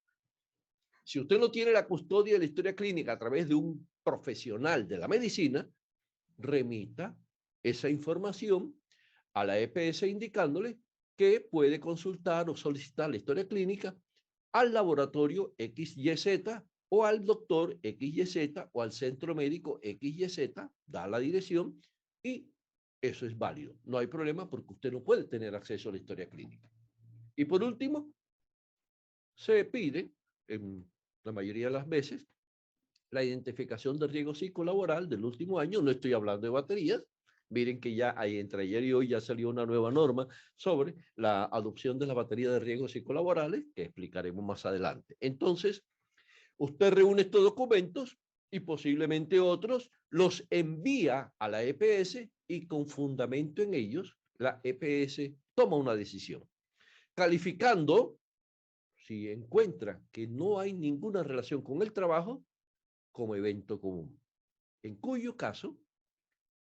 si usted no tiene la custodia de la historia clínica a través de un profesional de la medicina, remita esa información a la EPS indicándole que puede consultar o solicitar la historia clínica al laboratorio XYZ o al doctor XYZ o al centro médico XYZ, da la dirección y eso es válido. No hay problema porque usted no puede tener acceso a la historia clínica. Y por último, se pide, en la mayoría de las veces, la identificación de riesgo psicolaboral del último año. No estoy hablando de baterías. Miren que ya entre ayer y hoy ya salió una nueva norma sobre la adopción de la batería de riesgos psicolaborales, que explicaremos más adelante. Entonces, usted reúne estos documentos y posiblemente otros, los envía a la EPS y con fundamento en ellos, la EPS toma una decisión, calificando si encuentra que no hay ninguna relación con el trabajo, como evento común, en cuyo caso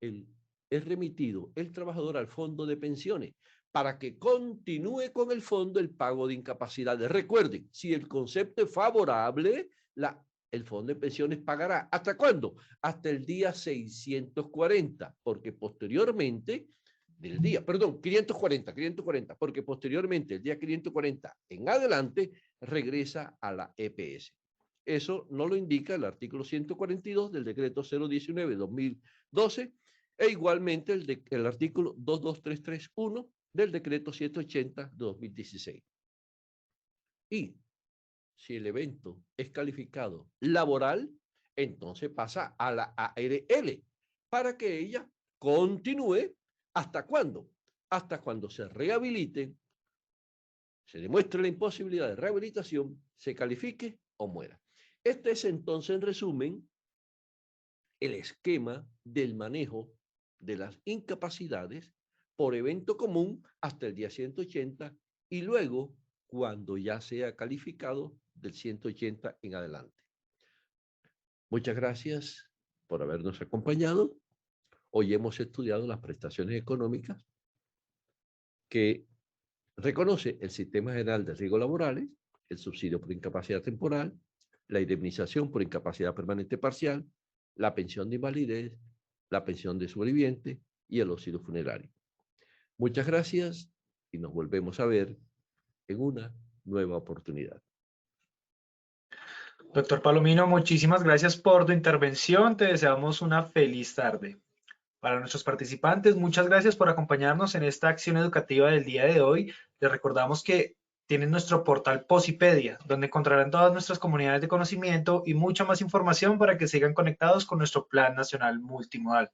es remitido el trabajador al fondo de pensiones para que continúe con el fondo el pago de incapacidades. Recuerden, si el concepto es favorable, el fondo de pensiones pagará. ¿Hasta cuándo? Hasta el día 640, porque posteriormente 540, porque posteriormente, el día 540 en adelante, regresa a la EPS. Eso no lo indica el artículo 142 del decreto 019-2012 e igualmente el artículo 22331 del decreto 180-2016. Y si el evento es calificado laboral, entonces pasa a la ARL para que ella continúe. ¿Hasta cuándo? Hasta cuando se rehabilite, se demuestre la imposibilidad de rehabilitación, se califique o muera. Este es entonces, en resumen, el esquema del manejo de las incapacidades por evento común hasta el día 180 y luego cuando ya sea calificado del 180 en adelante. Muchas gracias por habernos acompañado. Hoy hemos estudiado las prestaciones económicas que reconoce el Sistema General de Riesgos Laborales, el subsidio por incapacidad temporal, la indemnización por incapacidad permanente parcial, la pensión de invalidez, la pensión de sobreviviente y el auxilio funerario. Muchas gracias y nos volvemos a ver en una nueva oportunidad. Doctor Palomino, muchísimas gracias por tu intervención. Te deseamos una feliz tarde. Para nuestros participantes, muchas gracias por acompañarnos en esta acción educativa del día de hoy. Les recordamos que tienen nuestro portal Posipedia, donde encontrarán todas nuestras comunidades de conocimiento y mucha más información para que sigan conectados con nuestro Plan Nacional Multimodal.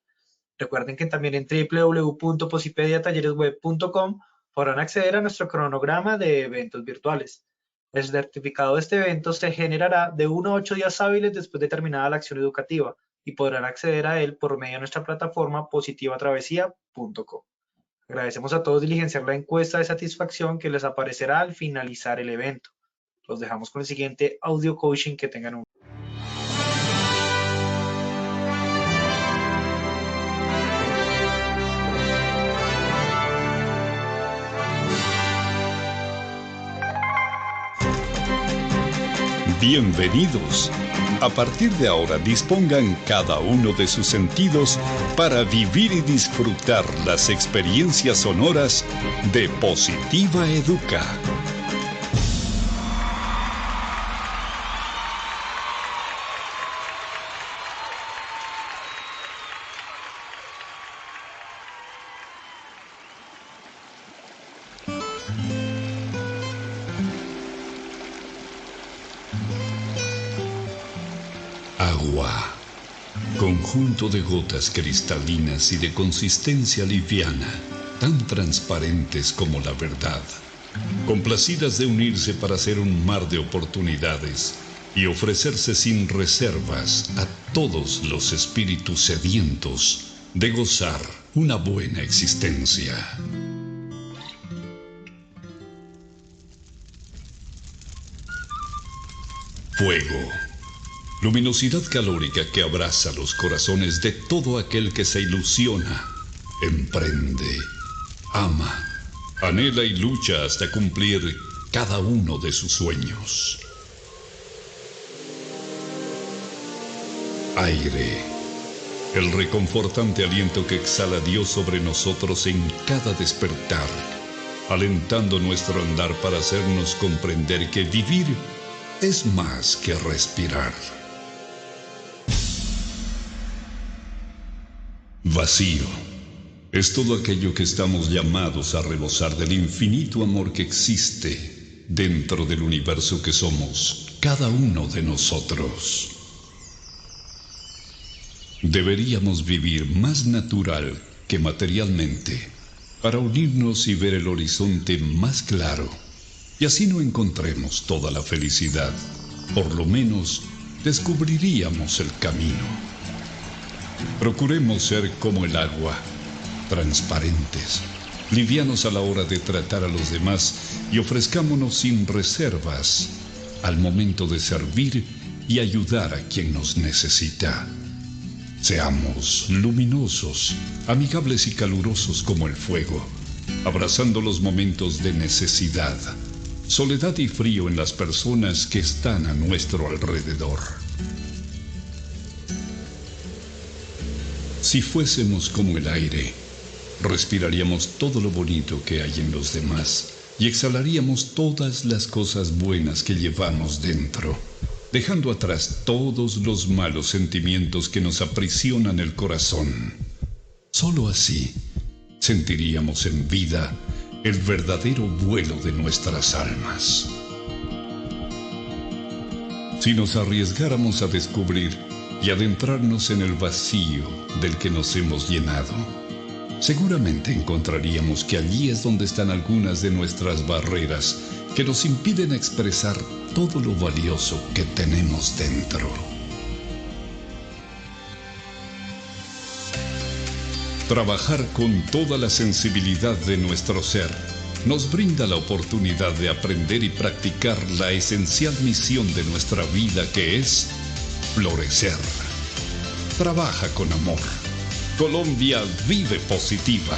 Recuerden que también en www.posipediatalleresweb.com podrán acceder a nuestro cronograma de eventos virtuales. El certificado de este evento se generará de 1 a 8 días hábiles después de terminada la acción educativa y podrán acceder a él por medio de nuestra plataforma positivatravesía.com. Agradecemos a todos diligenciar la encuesta de satisfacción que les aparecerá al finalizar el evento. Los dejamos con el siguiente audio coaching. Que tengan un Bienvenidos. A partir de ahora dispongan cada uno de sus sentidos para vivir y disfrutar las experiencias sonoras de Positiva Educa. Agua. Conjunto de gotas cristalinas y de consistencia liviana, tan transparentes como la verdad, complacidas de unirse para hacer un mar de oportunidades y ofrecerse sin reservas a todos los espíritus sedientos de gozar una buena existencia. Fuego. Luminosidad calórica que abraza los corazones de todo aquel que se ilusiona, emprende, ama, anhela y lucha hasta cumplir cada uno de sus sueños. Aire. El reconfortante aliento que exhala Dios sobre nosotros en cada despertar, alentando nuestro andar para hacernos comprender que vivir es más que respirar. Vacío. Es todo aquello que estamos llamados a rebosar del infinito amor que existe dentro del universo que somos cada uno de nosotros. Deberíamos vivir más natural que materialmente para unirnos y ver el horizonte más claro, y así no encontremos toda la felicidad. Por lo menos descubriríamos el camino. Procuremos ser como el agua, transparentes, livianos a la hora de tratar a los demás y ofrezcámonos sin reservas al momento de servir y ayudar a quien nos necesita. Seamos luminosos, amigables y calurosos como el fuego, abrazando los momentos de necesidad, soledad y frío en las personas que están a nuestro alrededor. Si fuésemos como el aire, respiraríamos todo lo bonito que hay en los demás y exhalaríamos todas las cosas buenas que llevamos dentro, dejando atrás todos los malos sentimientos que nos aprisionan el corazón. Solo así sentiríamos en vida el verdadero vuelo de nuestras almas. Si nos arriesgáramos a descubrir y adentrarnos en el vacío del que nos hemos llenado, seguramente encontraríamos que allí es donde están algunas de nuestras barreras que nos impiden expresar todo lo valioso que tenemos dentro. Trabajar con toda la sensibilidad de nuestro ser nos brinda la oportunidad de aprender y practicar la esencial misión de nuestra vida, que es florecer. Trabaja con amor. Colombia vive positiva.